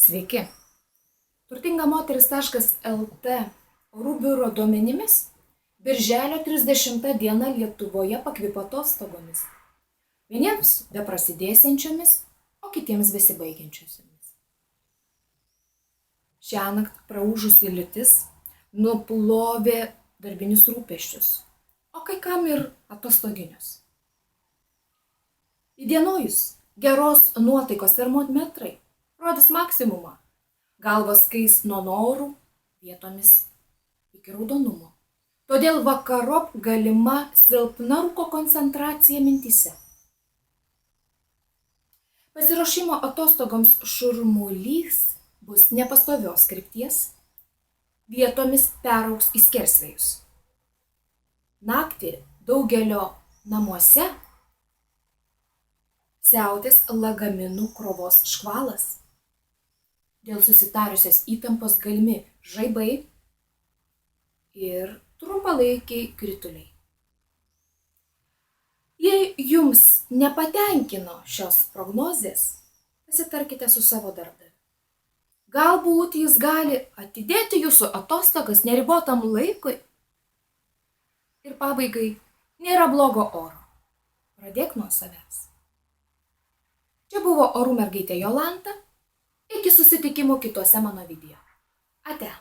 Sveiki. Turtingamoteris.lt orų biuro duomenimis birželio 30 diena Lietuvoje pakvipo atostogomis. Vieniems beprasidėsiančiomis, o kitiems besibaigiančiosiomis. Šiąnakt praūžusi liūtis nuplovė darbinius rūpesčius, o kai kam ir atostoginius. Įdienojus geros nuotaikos termometrai rodys maksimumą. Galvos kais nuo norų, vietomis iki raudonumo. Todėl vakarop galima silpna rūko koncentracija mintyse. Pasiruošimo atostogoms šurmulys bus nepastovios krypties, vietomis peraugs į skersvėjus. Naktį daugelio namuose siautės lagaminų krovos škvalas. Dėl susitariusios įtampos galimi žaibai ir trumpalaikiai krituliai. Jei jums nepatenkino šios prognozės, pasitarkite su savo darbdaviu. Galbūt jis gali atidėti jūsų atostogas neribotam laikui. Ir pabaigai, nėra blogo oro. Pradėk nuo savęs. Čia buvo orų mergaitė Jolanta. Iki susitikimų kituose mano video. Ate.